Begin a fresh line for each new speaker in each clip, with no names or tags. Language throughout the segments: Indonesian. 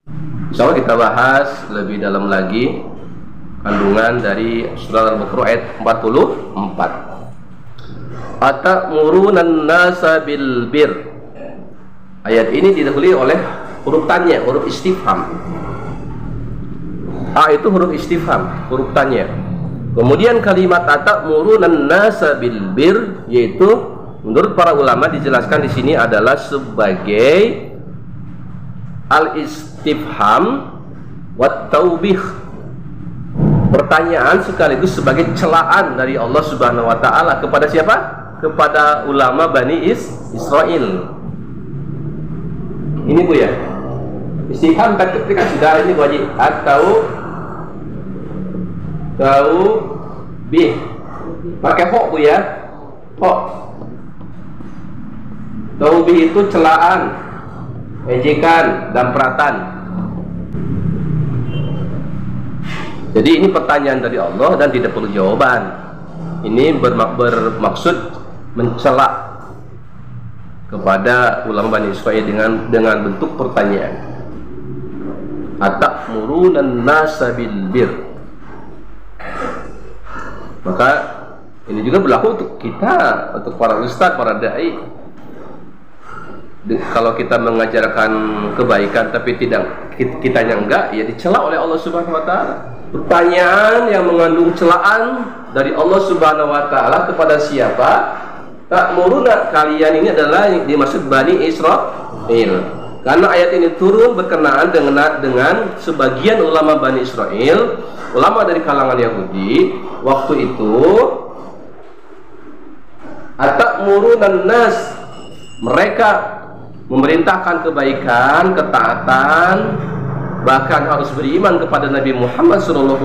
Insya Allah kita bahas lebih dalam lagi kandungan dari surah Al-Baqarah ayat 44. Atamuruna nasa bil bir. Ayat ini didahului oleh huruf tanya, huruf istifham. A itu huruf istifham, huruf tanya. Kemudian kalimat atamuruna nasa bil bir, yaitu menurut para ulama dijelaskan di sini adalah sebagai al-istifham wat taubih, pertanyaan sekaligus sebagai celaan dari Allah Subhanahu wa taala kepada siapa? Kepada ulama Bani Israel. Ini Bu ya. Istifham kan ketika sudah ini wajib atau taubih. Pakai ho Bu ya. Ho. Taubih itu celaan, ejekan, dampratan. Jadi ini pertanyaan dari Allah dan tidak perlu jawaban. Ini bermaksud mencela kepada ulama Bani Israil dengan bentuk pertanyaan. Atamuruna nasa bil bir. Maka ini juga berlaku untuk kita, untuk para ustaz, para dai. Kalau kita mengajarkan kebaikan tapi tidak kitanya enggak, ya dicela oleh Allah Subhanahu wa taala. Pertanyaan yang mengandung celaan dari Allah Subhanahu wa taala kepada siapa? Ta'muruna, kalian ini adalah yang dimaksud Bani Israil. Karena ayat ini turun berkenaan dengan sebagian ulama Bani Israil, ulama dari kalangan Yahudi waktu itu. Atamuruna nas, mereka memerintahkan kebaikan, ketaatan, bahkan harus beriman kepada Nabi Muhammad SAW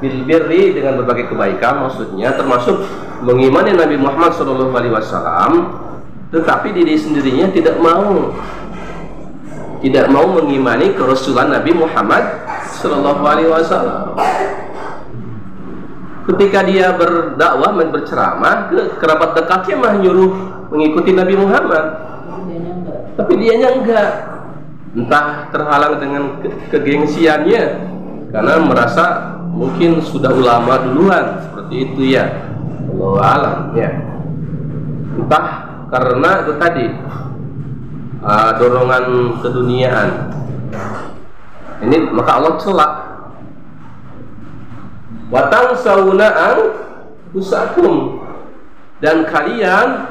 bil birri, dengan berbagai kebaikan, maksudnya termasuk mengimani Nabi Muhammad SAW, tetapi diri sendirinya tidak mau mengimani kerasulan Nabi Muhammad SAW. Ketika dia berdakwah, berceramah, kerabat dekatnya mah nyuruh mengikuti Nabi Muhammad, tapi dianya enggak. Entah terhalang dengan kegengsiannya, karena merasa mungkin sudah ulama duluan, seperti itu ya, Allahu a'lam ya. Entah karena itu tadi dorongan keduniaan. Ini maka Allah celak. Watang saunaan usakum, dan kalian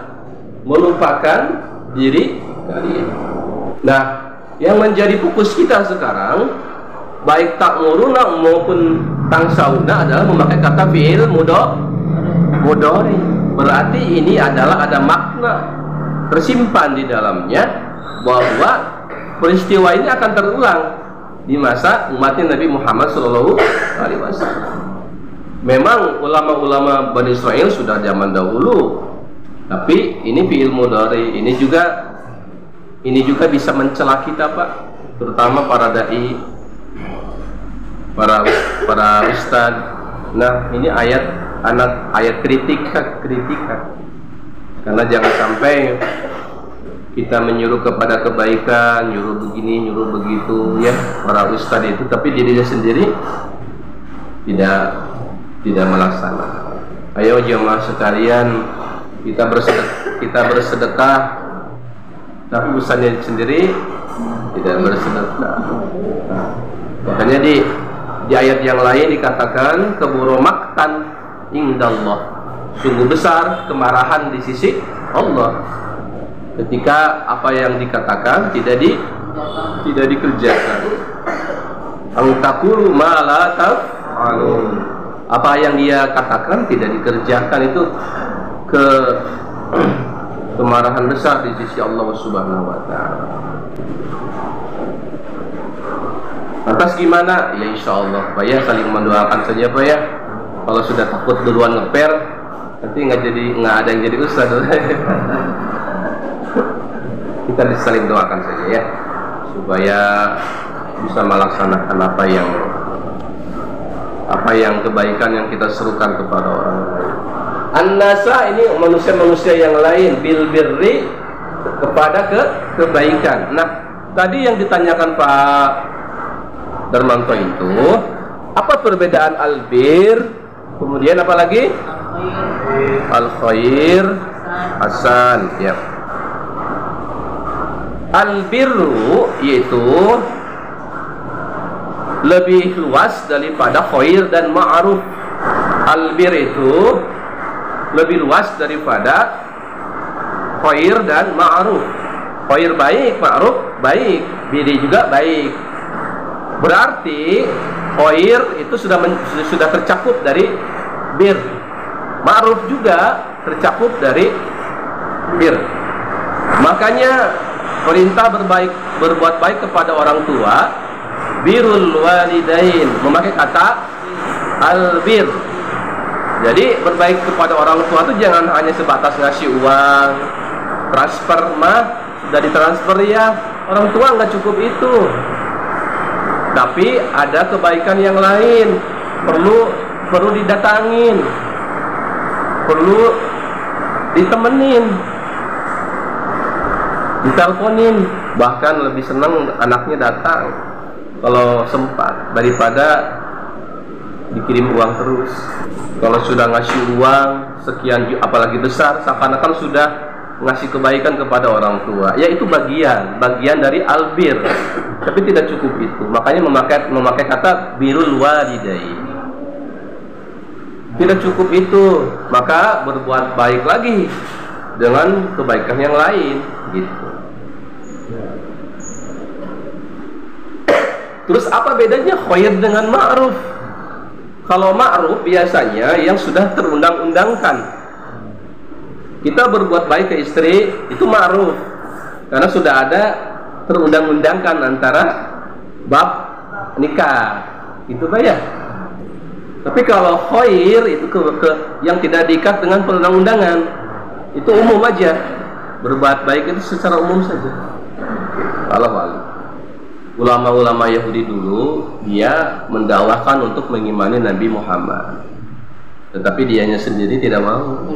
melupakan diri kalian. Nah, yang menjadi fokus kita sekarang, baik ta'muruna maupun tangsauna, adalah memakai kata fi'il mudhari. Berarti ini adalah ada makna tersimpan di dalamnya bahwa peristiwa ini akan terulang di masa umatnya Nabi Muhammad SAW. Memang ulama-ulama Bani Israil sudah zaman dahulu, tapi ini fi'il mudhari. Ini juga bisa mencela kita, Pak, terutama para dai, para ustad. Nah, ini ayat kritikan. Karena jangan sampai kita menyuruh kepada kebaikan, nyuruh begini, nyuruh begitu ya, para ustad itu, tapi dirinya sendiri tidak melaksanakan. Ayo jemaah sekalian, kita bersedekah, tapi urusannya sendiri tidak bersedekah. Makanya di ayat yang lain dikatakan keburu maktan indallah, sungguh besar kemarahan di sisi Allah ketika apa yang dikatakan tidak dikerjakan. Angtakulu ma la taf'alun, apa yang dia katakan tidak dikerjakan, itu kemarahan besar di sisi Allah Subhanahu wa taala. Lantas gimana? Ya insya Allah Pak ya, saling mendoakan saja Pak ya. Kalau sudah takut duluan ngeper, nanti nggak ada yang jadi ustaz. Kita saling doakan saja ya, supaya bisa melaksanakan apa yang kebaikan yang kita serukan kepada orang lain. An-nasa ini manusia-manusia yang lain, bil birri, kepada kebaikan. Nah, tadi yang ditanyakan Pak Darmanto itu, apa perbedaan albir, kemudian apa lagi? Al-khair hasan, ya. Albirru yaitu lebih luas daripada khair dan ma'ruf. Albir itu lebih luas daripada khair dan ma'ruf. Khair baik, ma'ruf baik, biri juga baik. Berarti khair itu sudah tercakup dari bir. Ma'ruf juga tercakup dari bir. Makanya perintah berbuat baik kepada orang tua, birrul walidain, memakai kata albir. Jadi berbaik kepada orang tua itu jangan hanya sebatas ngasih uang, transfer mah sudah ditransfer ya, orang tua nggak cukup itu. Tapi ada kebaikan yang lain, perlu didatangin, perlu ditemenin, diteleponin, bahkan lebih senang anaknya datang kalau sempat daripada dikirim uang terus. Kalau sudah ngasih uang sekian, apalagi besar, seakan-akan sudah ngasih kebaikan kepada orang tua. Ya itu bagian dari albir, tapi tidak cukup itu. Makanya memakai kata birrul walidain. Tidak cukup itu, maka berbuat baik lagi dengan kebaikan yang lain, gitu. Terus apa bedanya khair dengan ma'ruf? Kalau ma'ruf biasanya yang sudah terundang-undangkan. Kita berbuat baik ke istri itu ma'ruf, karena sudah ada terundang-undangkan antara bab nikah, itu bayar. Tapi kalau khair itu yang tidak diikat dengan perundang-undangan, itu umum aja. Berbuat baik itu secara umum saja. Allah. Ulama-ulama Yahudi dulu dia mendakwahkan untuk mengimani Nabi Muhammad, tetapi dianya sendiri tidak mau.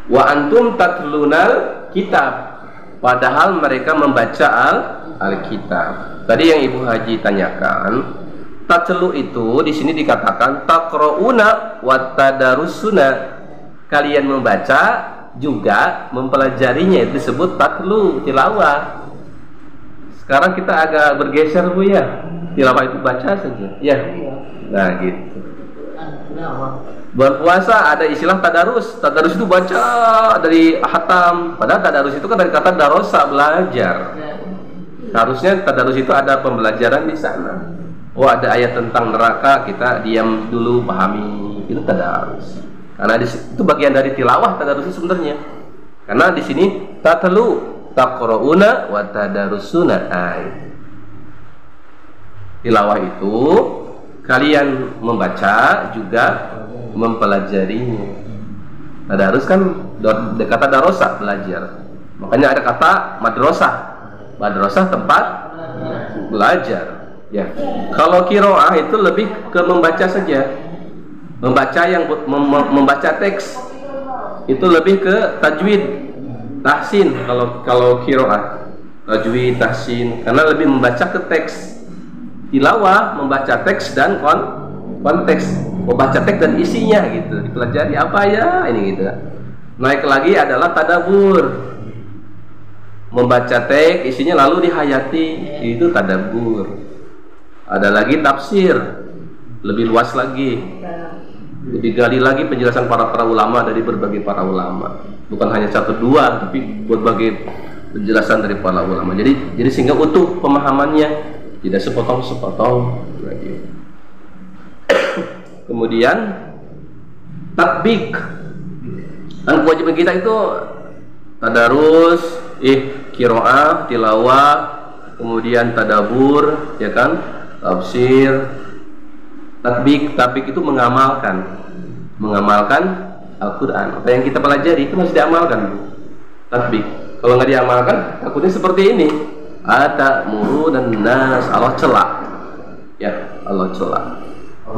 Wa antum tatlunal kitab, padahal mereka membaca Alkitab. Tadi yang Ibu Haji tanyakan, tatlu itu di sini dikatakan taqrauna wa tadarusuna. Kalian membaca juga mempelajarinya, itu disebut tatlu, tilawah. Sekarang kita agak bergeser Bu ya. Tilawah itu baca saja. Ya. Nah, gitu. Berpuasa ada istilah tadarus. Tadarus itu baca dari hatam. Padahal tadarus itu kan dari kata darosa, belajar. Harusnya tadarus itu ada pembelajaran di sana. Oh, ada ayat tentang neraka, kita diam dulu pahami. Itu tadarus. Karena itu bagian dari tilawah tadarus itu sebenarnya. Karena di sini tatlu, taqrauna wa tadarusuna. Tilawah itu kalian membaca juga mempelajarinya. Tadarus kan kata darosa, belajar. Makanya ada kata madrasah. Madrasah tempat belajar. Ya. Kalau qiraah itu lebih ke membaca saja. Membaca teks itu lebih ke tajwid, tahsin. Kalau qiraah tajwid, tahsin, karena lebih membaca ke teks. Tilawah membaca teks dan konteks, membaca teks dan isinya gitu, dipelajari apa ya ini gitu. Naik lagi adalah tadabur, membaca teks isinya lalu dihayati, itu tadabur. Ada lagi tafsir, lebih luas lagi, digali lagi penjelasan para ulama dari berbagai para ulama, bukan hanya satu dua tapi berbagai penjelasan dari para ulama. Jadi sehingga utuh pemahamannya, tidak sepotong-sepotong lagi. Kemudian tatbik, dan kewajiban kita itu tadarus, qiraah, tilawah, kemudian tadabur, ya kan, tafsir. Tatbik itu mengamalkan Al-Quran. Apa yang kita pelajari itu harus diamalkan. Tatbik, kalau nggak diamalkan takutnya seperti ini. Atamuru dan nas, Allah celak. Ya, Allah celak.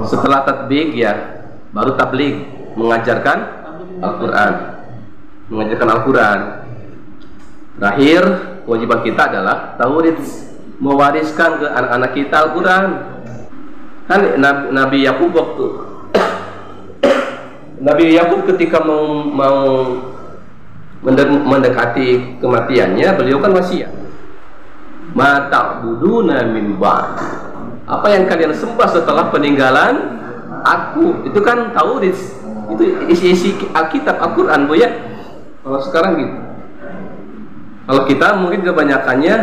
Setelah tatbik ya baru tabligh, mengajarkan Al-Quran. Terakhir, kewajiban kita adalah taurits, mewariskan ke anak-anak kita Al-Quran. Kan Nabi Yakub waktu Nabi Yakub ketika mau mendekati kematiannya, beliau kan wasiat, ma ta'buduna min ba'di, apa yang kalian sembah setelah peninggalan aku. Itu kan taurits, itu isi Alkitab Al-Quran, Bu ya. Kalau sekarang gitu, kalau kita mungkin kebanyakannya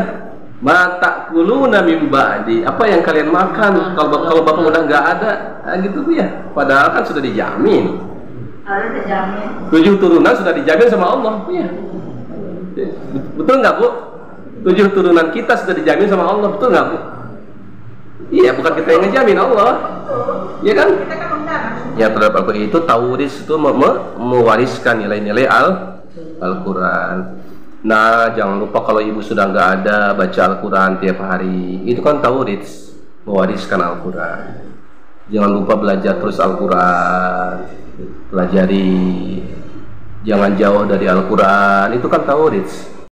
ma ta'kuluna min ba'di, apa yang kalian makan kalau bapak udah nggak ada, gitu Bu ya. Padahal kan sudah dijamin, 7 turunan sudah dijamin sama Allah, Bu ya. Betul nggak Bu? 7 turunan kita sudah dijamin sama Allah, betul nggak Bu? Iya, bukan kita yang ngejamin, Allah. Iya kan? Ya, terhadap aku itu taurits, itu mewariskan nilai-nilai Al-Quran. Nah, jangan lupa kalau ibu sudah nggak ada, baca Al-Quran tiap hari. Itu kan taurits, mewariskan Al-Quran. Jangan lupa belajar terus Al-Quran, pelajari. Jangan jauh dari Al-Quran, itu kan taurits.